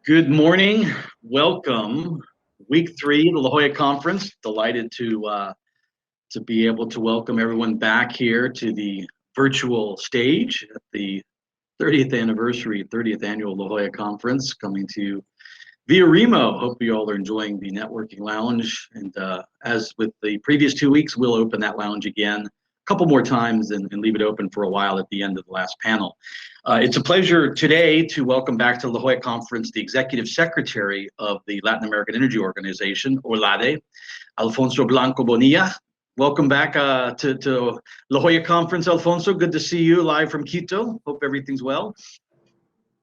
Good morning. Welcome. Week 3 of the La Jolla Conference. Delighted to be able to welcome everyone back here to the virtual stage at the 30th anniversary, 30th annual La Jolla Conference, coming to you via Remo. Hope you all are enjoying the networking lounge. And as with the previous 2 weeks, we'll open that lounge again a couple more times and leave it open for a while at the end of the last panel. It's a pleasure today to welcome back to La Jolla Conference the Executive Secretary of the Latin American Energy Organization, OLADE, Alfonso Blanco Bonilla. Welcome back to La Jolla Conference, Alfonso. Good to see you live from Quito. Hope everything's well.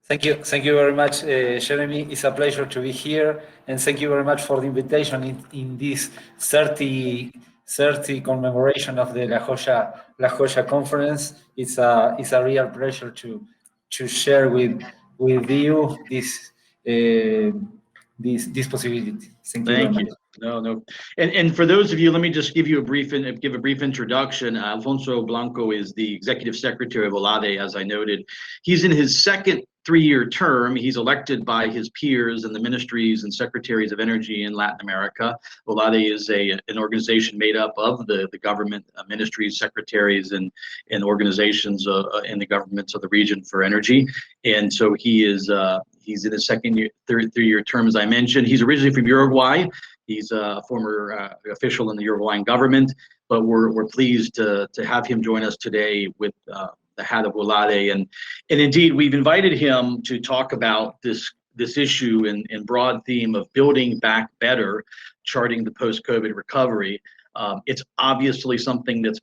Thank you very much, Jeremy. It's a pleasure to be here, and thank you very much for the invitation in this 30 commemoration of the La Jolla Conference. It's a real pleasure to share with you this possibility. Thank you very much. No. And for those of you, let me just give a brief introduction. Alfonso Blanco is the Executive Secretary of OLADE, as I noted. He's in his second 3-year term. He's elected by his peers in the ministries and secretaries of energy in Latin America. OLADE is an organization made up of the government ministries, secretaries, and organizations in the governments of the region for energy. And so he's in his second 3-year term, as I mentioned. He's originally from Uruguay. He's a former official in the Uruguayan government, but we're pleased to have him join us today with the head of OLADE. And indeed, we've invited him to talk about this issue in broad theme of building back better, charting the post-COVID recovery. It's obviously something that's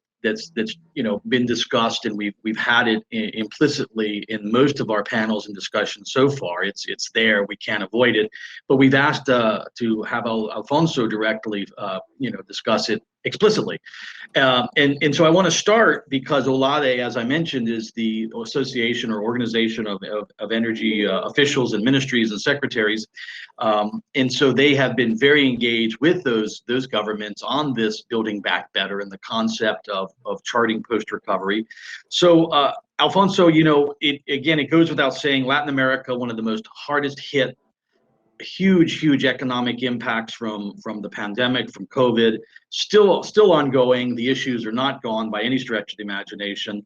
been discussed, and we've had it implicitly in most of our panels and discussions so far. It's there, we can't avoid it, but we've asked to have Alfonso directly discuss it explicitly. And so I want to start because OLADE, as I mentioned, is the association or organization of energy officials and ministries and secretaries. And so they have been very engaged with those governments on this building back better and the concept of charting post-recovery. So Alfonso, it goes without saying, Latin America, one of the most hardest hit, huge economic impacts from the pandemic, from COVID, still ongoing. The issues are not gone by any stretch of the imagination.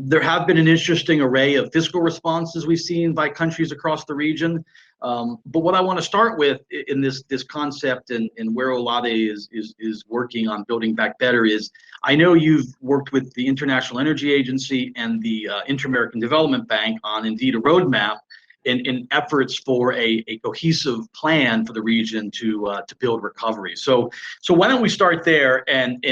There have been an interesting array of fiscal responses we've seen by countries across the region. But what I want to start with in this concept and where OLADE is working on building back better is, I know you've worked with the International Energy Agency and the Inter-American Development Bank on indeed a roadmap in efforts for a cohesive plan for the region to build recovery. So why don't we start there and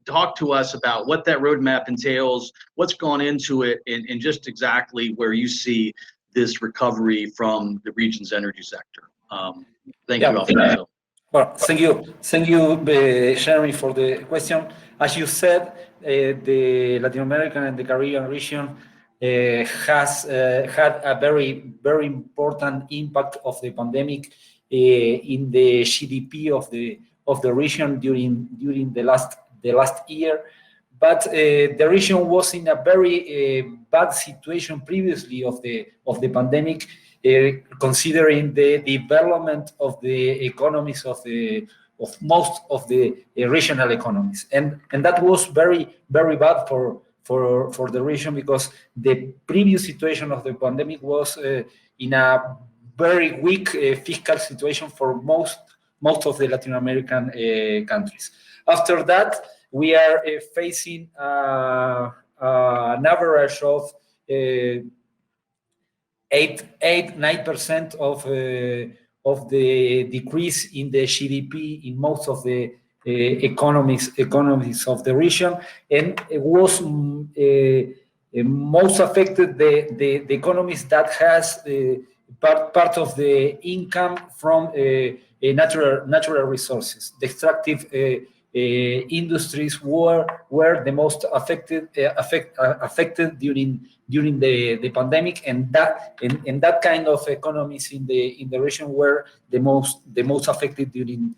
talk to us about what that roadmap entails, what's gone into it, and just exactly where you see this recovery from the region's energy sector. Thank you, Alfonso. Well, thank you, Jeremy, for the question. As you said, the Latin American and the Caribbean region has had a very important impact of the pandemic in the GDP of the region during the last year. But the region was in a very bad situation previously of the pandemic, considering the development of the economies of most of the regional economies, and that was very bad for the region, because the previous situation of the pandemic was in a very weak fiscal situation for most of the Latin American countries. After that, we are facing an average of 8-9% of the decrease in the GDP in most of the economies of the region, and it was most affected the economies that has part of the income from natural resources. The extractive industries were the most affected during the pandemic, and that kind of economies in the region were the most affected during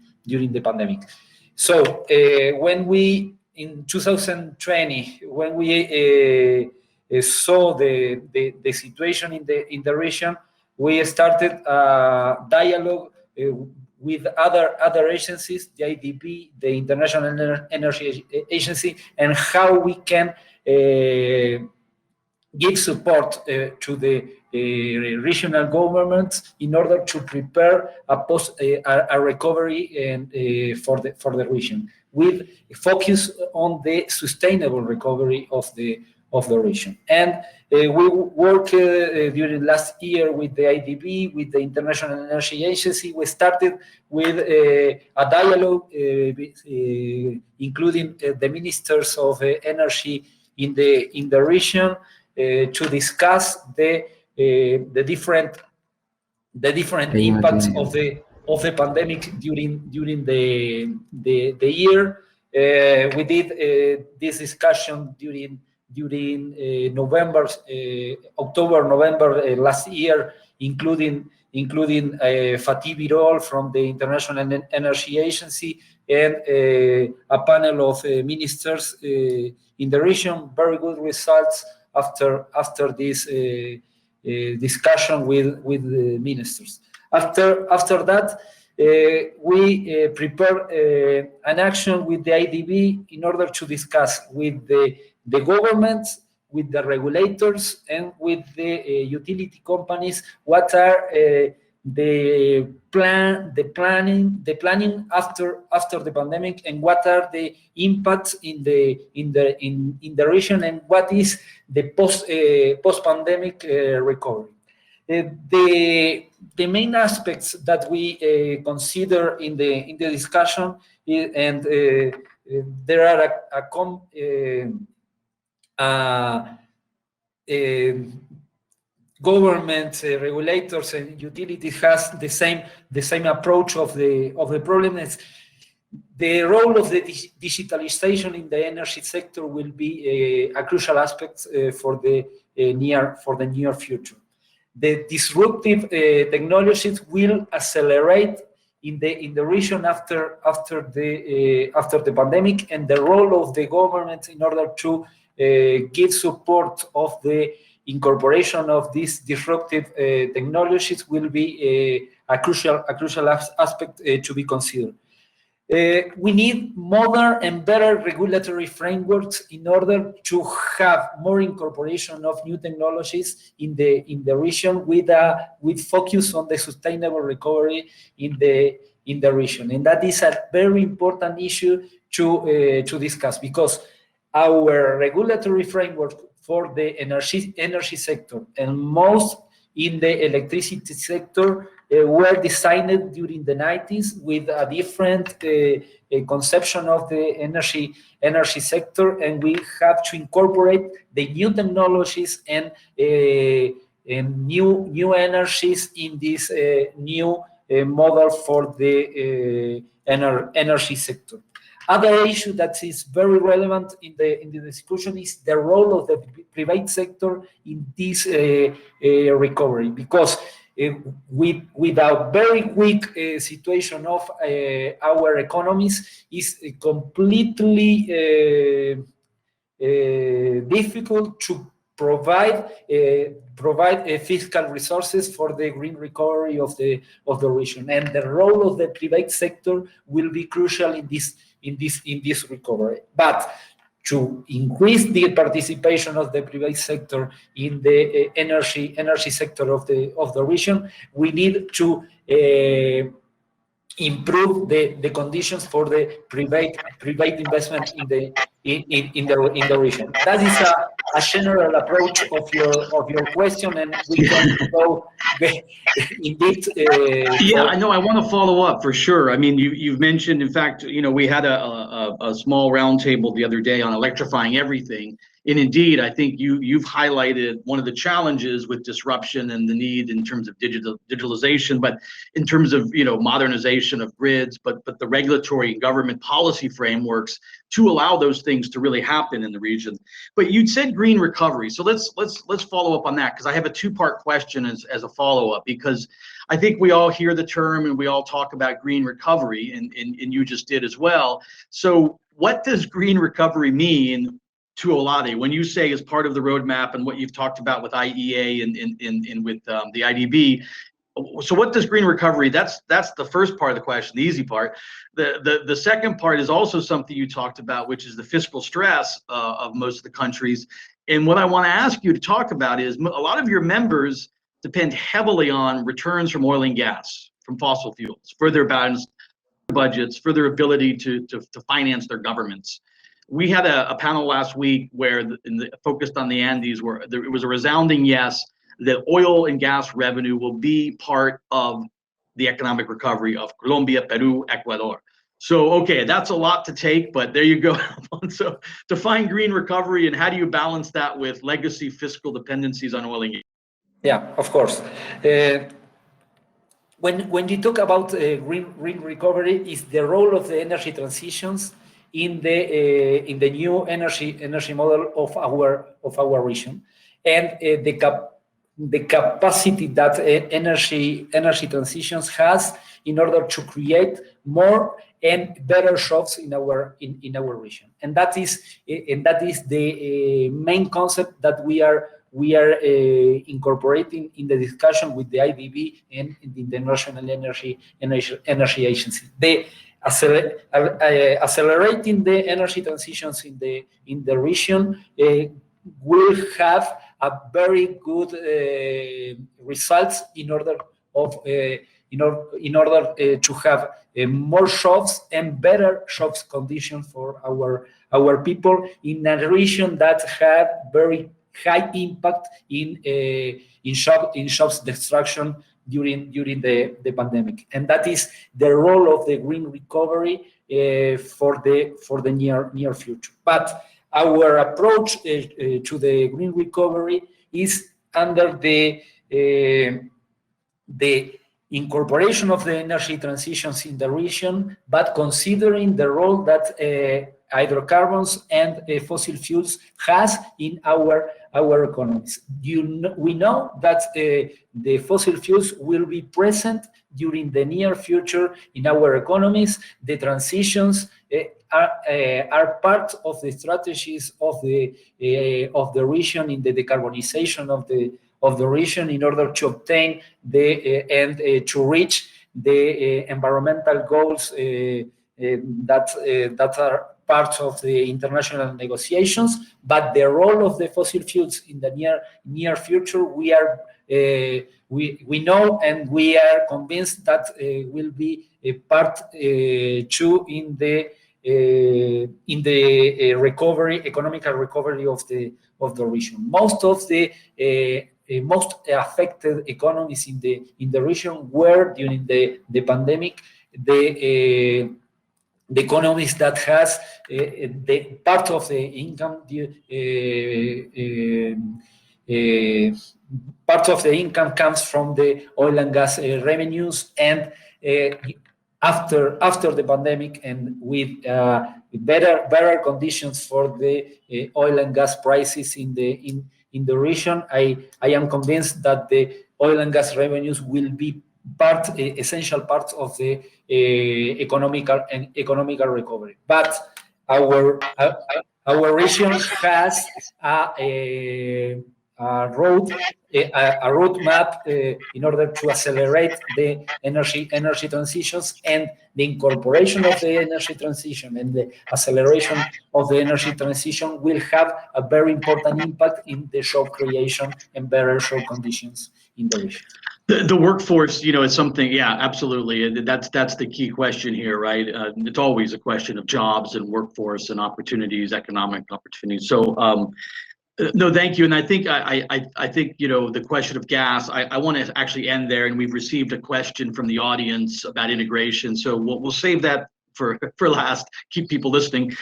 the pandemic. So when we in 2020, when we saw the situation in the region, we started a dialogue with other agencies, the IDB, the International Energy Agency, and how we can give support to the regional governments in order to prepare a recovery and for the region, with focus on the sustainable recovery of the region. And we worked during last year with the IDB, with the International Energy Agency. We started with a dialogue, including the ministers of energy in the region, to discuss the different impacts of the pandemic during the year. We did this discussion during October, November last year, including Fatih Birol from the International Energy Agency and a panel of ministers in the region. Very good results after this discussion with the ministers. After that, we prepared an action with the IDB in order to discuss with the governments, with the regulators, and with the utility companies what are the planning after the pandemic, and what are the impacts in the region, and what is the post pandemic recovery. The main aspects that we consider in the discussion, and there are government, regulators, and utilities has the same approach of the problem. Is the role of the digitalization in the energy sector will be a crucial aspect for the near future. The disruptive technologies will accelerate in the region after the pandemic, and the role of the government in order to give support of the incorporation of these disruptive technologies will be a crucial aspect to be considered. We need modern and better regulatory frameworks in order to have more incorporation of new technologies in the region, with focus on the sustainable recovery in the region. And that is a very important issue to discuss, because our regulatory framework for the energy sector, and most in the electricity sector, were designed during the 90s with a different conception of the energy sector, and we have to incorporate the new technologies and new energies in this new model for the energy sector. Other issue that is very relevant in the discussion is the role of the private sector in this recovery, because with a very weak situation of our economies, is completely difficult to provide fiscal resources for the green recovery of the region, and the role of the private sector will be crucial in this recovery. But to increase the participation of the private sector in the energy sector of the region, we need to improve the conditions for the private investment in the region. That is a general approach of your question, and we can go indeed. Yeah, I know. I want to follow up for sure. I mean, you've mentioned, in fact, we had a small roundtable the other day on electrifying everything. And indeed, I think you've highlighted one of the challenges with disruption and the need in terms of digitalization, but in terms of modernization of grids, but the regulatory and government policy frameworks to allow those things to really happen in the region. But you'd said green recovery, so let's follow up on that, because I have a two-part question as a follow-up, because I think we all hear the term and we all talk about green recovery, and you just did as well. So what does green recovery mean? to Olade, when you say as part of the roadmap and what you've talked about with IEA and with the IDB, so what does green recovery, that's the first part of the question, the easy part. The second part is also something you talked about, which is the fiscal stress of most of the countries. And what I want to ask you to talk about is a lot of your members depend heavily on returns from oil and gas, from fossil fuels, for their balanced budgets, for their ability to finance their governments. We had a panel last week where focused on the Andes, where it was a resounding yes, that oil and gas revenue will be part of the economic recovery of Colombia, Peru, Ecuador. So, okay, that's a lot to take, but there you go. So define green recovery and how do you balance that with legacy fiscal dependencies on oil and gas? Yeah, of course. When you talk about green recovery, is the role of the energy transitions in the new energy model of our region, and the capacity that energy transitions has in order to create more and better jobs in our region, and that is the main concept that we are incorporating in the discussion with the IDB and the International Energy Agency. Accelerating the energy transitions in the region will have a very good results in order to have more jobs and better jobs conditions for our people in a region that had very high impact in jobs destruction during the pandemic, and that is the role of the green recovery for the near future. But our approach to the green recovery is under the incorporation of the energy transitions in the region, but considering the role that hydrocarbons and fossil fuels has in our economies. We know that the fossil fuels will be present during the near future in our economies. The transitions are part of the strategies of the region in the decarbonization of the region in order to obtain and to reach the environmental goals that are part of the international negotiations. But the role of the fossil fuels in the near future, we know and we are convinced that will be a part too in the economic recovery of the region. Most of the most affected economies in the region were during the pandemic the economies that has the part of the income part of the income comes from the oil and gas revenues, and after the pandemic and with better conditions for the oil and gas prices in the region, I am convinced that the oil and gas revenues will be essential part of the economical recovery. But our region has a roadmap in order to accelerate the energy transitions, and the incorporation of the energy transition and the acceleration of the energy transition will have a very important impact in the job creation and better job conditions in the region. The workforce, is something, yeah, absolutely. That's the key question here, right? It's always a question of jobs and workforce and opportunities, economic opportunities. So, no, thank you. And I think the question of gas, I want to actually end there. And we've received a question from the audience about integration. So we'll save that for last. Keep people listening.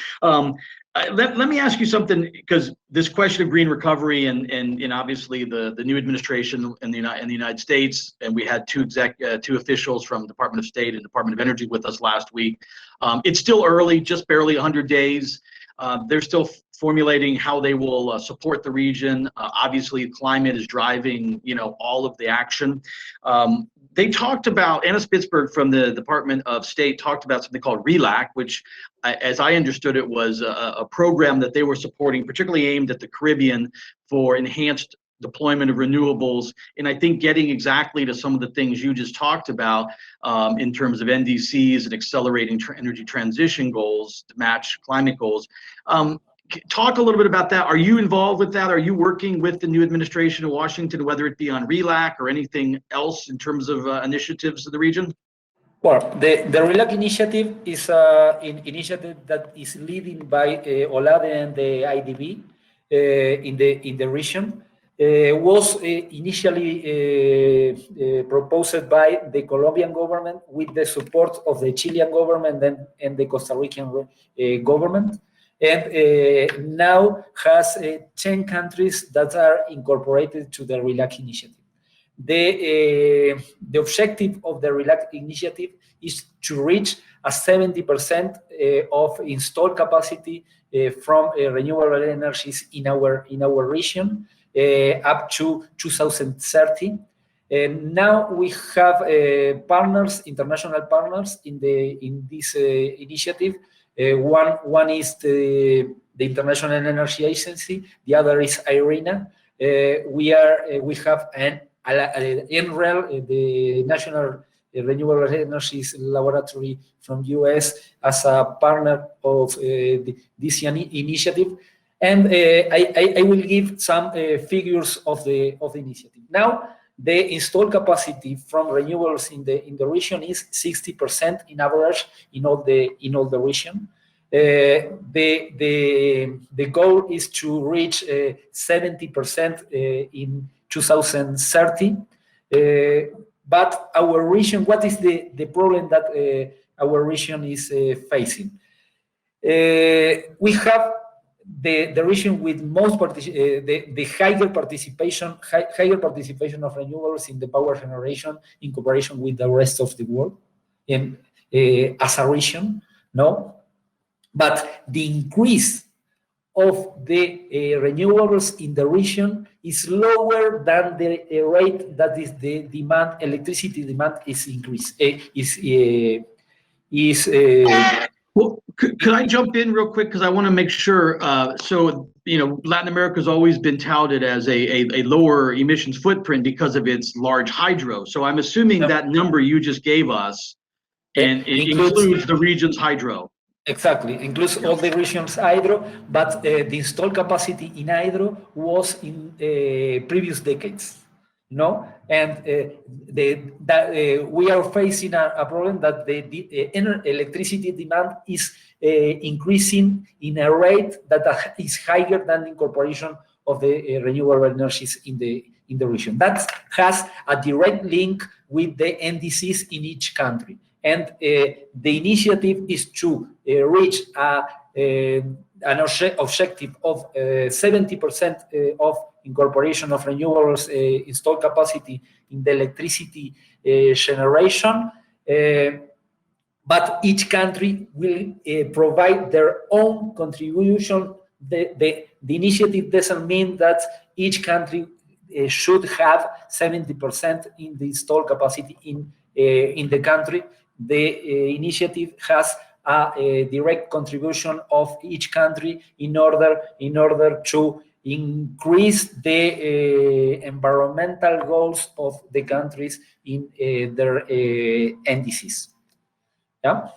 Let me ask you something, because this question of green recovery and obviously the new administration in the United States, and we had two officials from Department of State and Department of Energy with us last week. It's still early, just barely 100 days. They're still formulating how they will support the region. Obviously, climate is driving all of the action. they talked about, Anna Spitzberg from the Department of State talked about something called RELAC, which, as I understood it, was a program that they were supporting, particularly aimed at the Caribbean for enhanced deployment of renewables. And I think getting exactly to some of the things you just talked about in terms of NDCs and accelerating energy transition goals to match climate goals. Talk a little bit about that. Are you involved with that? Are you working with the new administration in Washington, whether it be on RELAC or anything else in terms of initiatives in the region? Well, the RELAC initiative is an initiative that is leading by OLADE and the IDB in the region. Was initially proposed by the Colombian government with the support of the Chilean government and the Costa Rican government. And now has 10 countries that are incorporated to the RELAC initiative. The objective of the RELAC initiative is to reach a 70% of installed capacity from renewable energies in our region up to 2030. And now we have partners, international partners in this initiative. One is the International Energy Agency. The other is IRENA. We have NREL, the National Renewable Energies Laboratory from US, as a partner of this initiative. And I will give some figures of the initiative. Now, the installed capacity from renewables in the region is 60% in average in all the region. The goal is to reach 70% in 2030. But our region, what is the problem that our region is facing? We have the region with most the higher participation of renewables in the power generation in comparison with the rest of the world, and as a region, no. But the increase of the renewables in the region is lower than the rate that is the demand, electricity demand is increased. Well, could I jump in real quick, because I want to make sure. So, Latin America has always been touted as a lower emissions footprint because of its large hydro. So I'm assuming that number you just gave us and it includes the region's hydro. Exactly, includes all the region's hydro, but the installed capacity in hydro was in previous decades, no? And we are facing a problem that the electricity demand is increasing in a rate that is higher than the incorporation of the renewable energies in the region. That has a direct link with the NDCs in each country. And the initiative is to reach an objective of 70% of incorporation of renewables installed capacity in the electricity generation. But each country will provide their own contribution. The initiative doesn't mean that each country should have 70% in the installed capacity in the country. The initiative has a direct contribution of each country in order to increase the environmental goals of the countries in their NDCs. Yeah.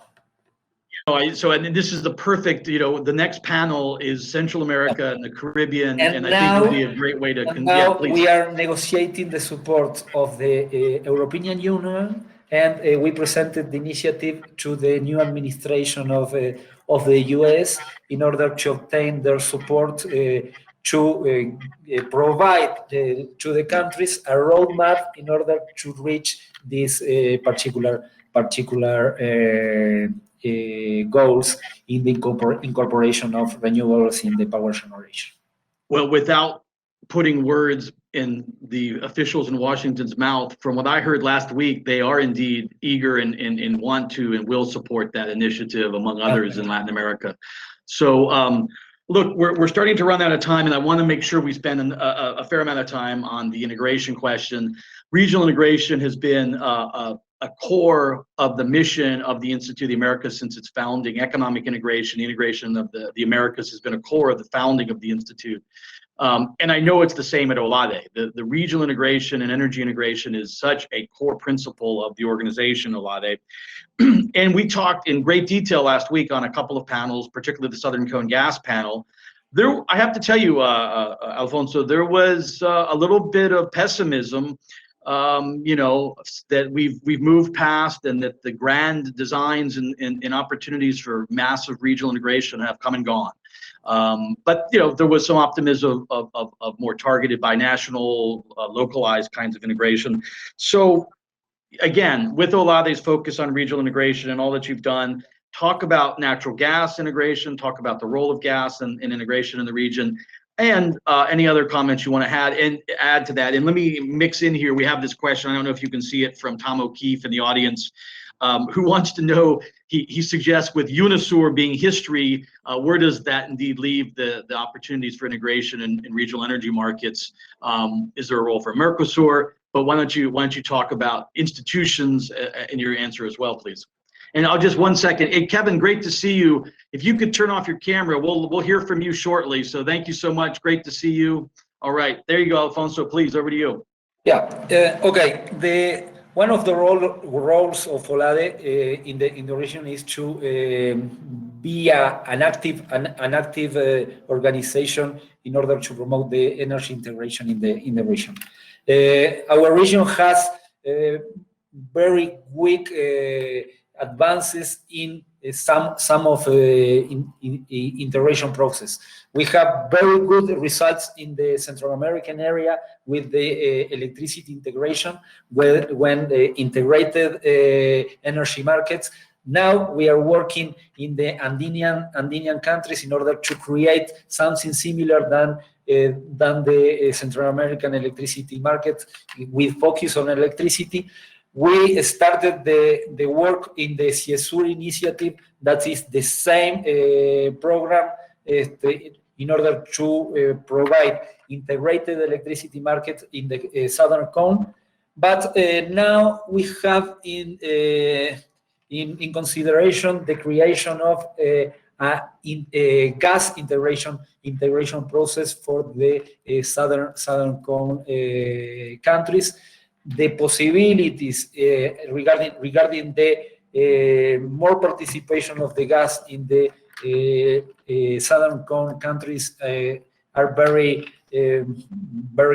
So, and this is the perfect, the next panel is Central America and the Caribbean, and I think it'll be a great way to. Now we are negotiating the support of the European Union. And we presented the initiative to the new administration of the US in order to obtain their support to provide to the countries a roadmap in order to reach these particular goals in the incorporation of renewables in the power generation. Well, without putting words in the officials in Washington's mouth, from what I heard last week, they are indeed eager and want to and will support that initiative, among others, in Latin America. So, look, we're starting to run out of time, and I want to make sure we spend a fair amount of time on the integration question. regional integration has been a core of the mission of the Institute of the Americas since its founding. Economic integration, the integration of the Americas has been a core of the founding of the Institute. And I know it's the same at OLADE. The regional integration and energy integration is such a core principle of the organization, OLADE. And we talked in great detail last week on a couple of panels, particularly the Southern Cone Gas panel. There, I have to tell you, Alfonso, there was a little bit of pessimism, you know, that we've moved past, and that the grand designs and opportunities for massive regional integration have come and gone. But you know, there was some optimism of more targeted binational, localized kinds of integration. So again, with OLADE's focus on regional integration and all that you've done, talk about natural gas integration, talk about the role of gas and integration in the region, and any other comments you want to add to that. And let me mix in here. We have this question. I don't know if you can see it, from Tom O'Keefe in the audience, who wants to know, he suggests, with UNISUR being history, where does that indeed leave the opportunities for integration in regional energy markets? Is there a role for Mercosur? But why don't you talk about institutions in your answer as well, please? And I'll just 1 second. Hey, Kevin, great to see you. If you could turn off your camera, we'll hear from you shortly. So thank you so much. Great to see you. All right, there you go, Alfonso. Please, over to you. Yeah. Okay. One of the roles of OLADE in the region is to be an active organization in order to promote the energy integration in the region. Our region has very quick advances in some of integration process. We have very good results in the Central American area with the electricity integration, when the integrated energy markets. Now we are working in the Andean countries in order to create something similar than the Central American electricity market, with focus on electricity. We started the work in the CIESUR initiative, that is the same program, in order to provide integrated electricity market in the Southern Cone. But now we have in consideration the creation of a gas integration process for the Southern Cone countries. The possibilities regarding the more participation of the gas in the Southern Cone countries are very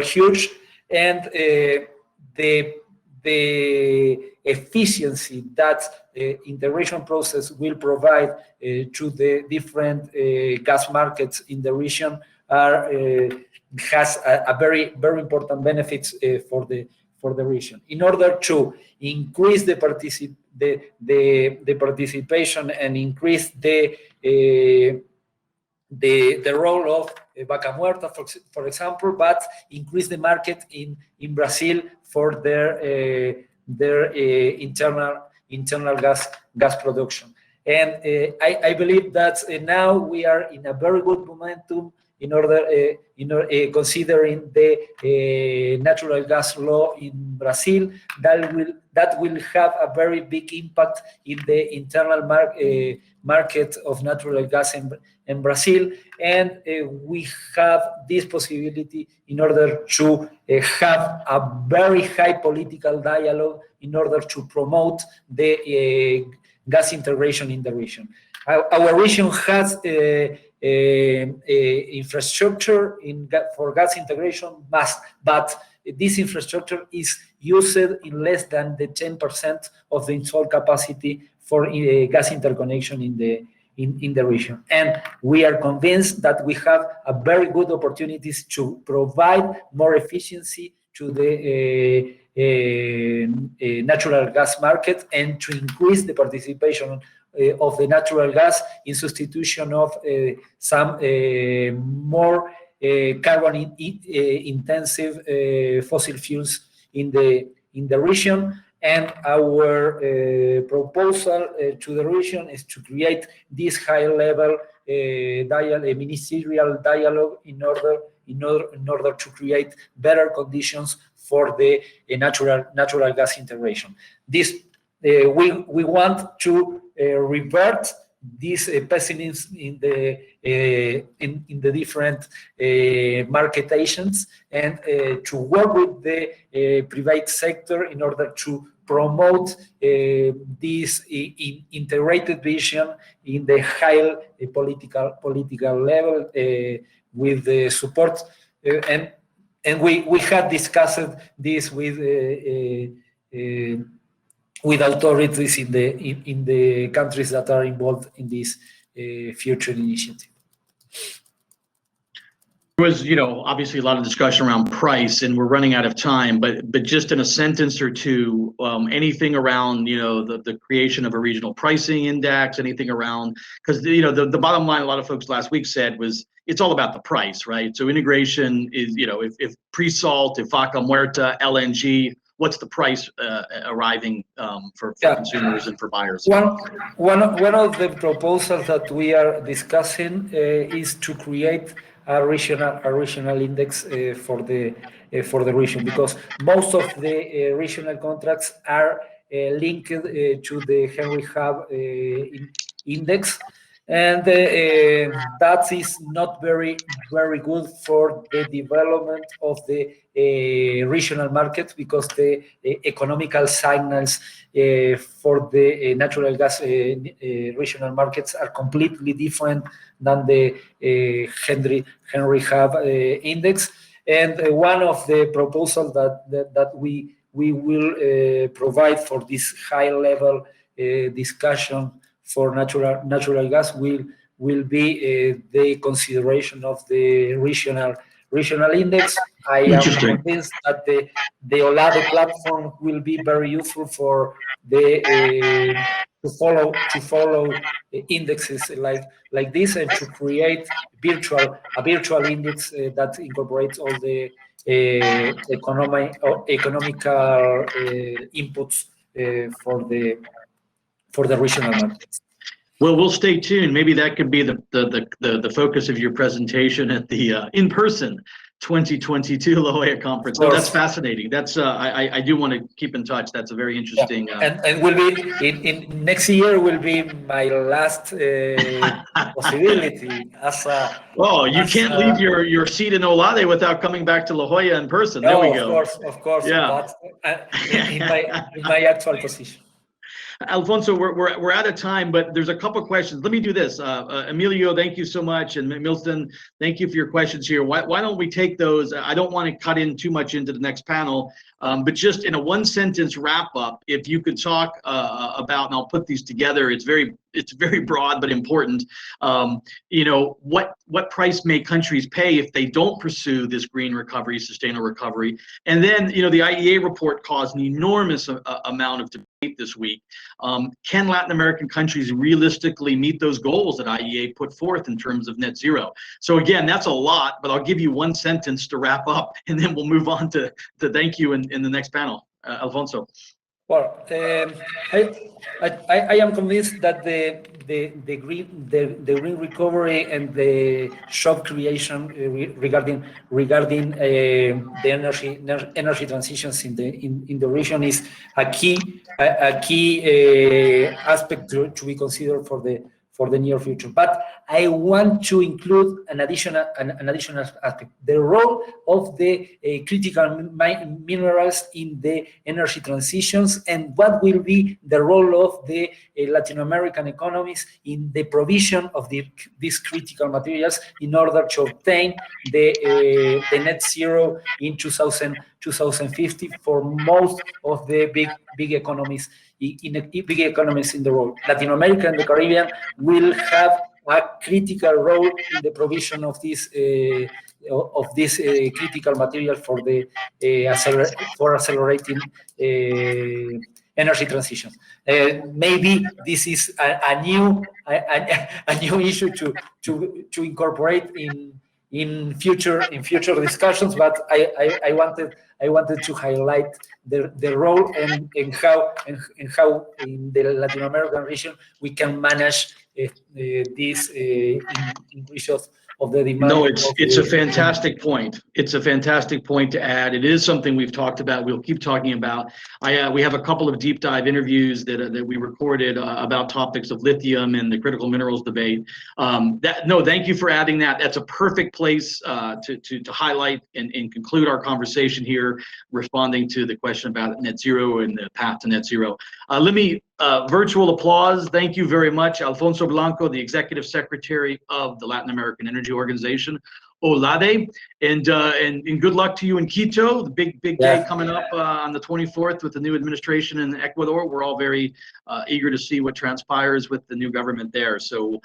huge, and the efficiency that integration process will provide to the different gas markets in the region has a very important benefits for the region. In order to increase the participation and increase the role of Vaca Muerta, for example, but increase the market in Brazil for their internal gas production. And I believe that now we are in a very good momentum in order considering the natural gas law in Brazil, that will have a very big impact in the internal market of natural gas in Brazil, and we have this possibility in order to have a very high political dialogue in order to promote the gas integration in the region. Our region has infrastructure for gas integration, but this infrastructure is used in less than the 10% of the installed capacity for gas interconnection in the region. And we are convinced that we have a very good opportunities to provide more efficiency to the natural gas market, and to increase the participation of the natural gas in substitution of some more carbon intensive fossil fuels in the region. And our proposal to the region is to create this high level ministerial dialogue in order to create better conditions for the natural gas integration. This we want to revert this pessimism in the different market agents, and to work with the private sector in order to promote this integrated vision in the high political level with the support, and we had discussed this with authorities in the countries that are involved in this future initiative. There was, obviously a lot of discussion around price, and we're running out of time, but just in a sentence or two, anything around, the creation of a regional pricing index, anything around, because, the bottom line, a lot of folks last week said was, it's all about the price, right? So integration is, if pre-salt, if Vaca Muerta, LNG, what's the price arriving for consumers and for buyers? One of the proposals that we are discussing is to create a regional index for the region, because most of the regional contracts are linked to the Henry Hub index, and that is not very good for the development of the regional market, because the economical signals for the natural gas regional markets are completely different than the Henry Hub index. And one of the proposals that we will provide for this high level discussion for natural gas will be the consideration of the regional index. I am convinced that the OLADE platform will be very useful for the to follow indexes like this, and to create a virtual index that incorporates all the economical inputs for the regional markets. Well, we'll stay tuned. Maybe that could be the focus of your presentation at the in-person 2022 La Jolla conference. So that's fascinating. That's I do want to keep in touch. That's a very interesting. And will be in next year will be my last possibility as a. Oh, you can't leave your seat in OLADE without coming back to La Jolla in person. There we go. Of course. Yeah. But in my actual position. Alfonso, we're out of time, but there's a couple questions. Let me do this. Emilio, thank you so much, and Milton, thank you for your questions here. Why don't we take those? I don't want to cut in too much into the next panel, but just in a one-sentence wrap-up, if you could talk about, and I'll put these together. It's very broad but important. What price may countries pay if they don't pursue this green recovery, sustainable recovery? And then, the IEA report caused an enormous amount of debate this week. Can Latin American countries realistically meet those goals that IEA put forth in terms of net zero? So again, that's a lot, but I'll give you one sentence to wrap up, and then we'll move on to thank you in the next panel. Alfonso. Well, I am convinced that the green recovery and the job creation regarding the energy transitions in the region is a key aspect to be considered for the near future. But I want to include an additional aspect: the role of the critical minerals in the energy transitions, and what will be the role of the Latin American economies in the provision of these critical materials in order to obtain the net zero in 2050 for most of the big economies in the world. Latin America and the Caribbean will have a critical role in the provision of this critical material for the accelerating energy transition. Maybe this is a new issue to incorporate in future discussions, but I wanted to highlight the role and how in the Latin American region we can manage this increase of the demand. No, of it's a the- fantastic point. It's a fantastic point to add. It is something we've talked about. We'll keep talking about. We have a couple of deep dive interviews that we recorded about topics of lithium and the critical minerals debate. Thank you for adding that. That's a perfect place to highlight and conclude our conversation here, responding to the question about net zero and the path to net zero. Virtual applause. Thank you very much, Alfonso Blanco, the Executive Secretary of the Latin American Energy Organization, OLADE, and good luck to you in Quito, the big day coming up on the 24th with the new administration in Ecuador. We're all very eager to see what transpires with the new government there. So,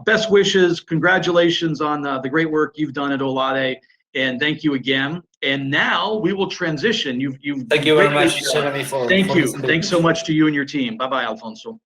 best wishes, congratulations on the great work you've done at OLADE, and thank you again. And now we will transition. Thank you very much, Jeremy, for Thank you. this Thanks so much to you and your team. Bye-bye, Alfonso.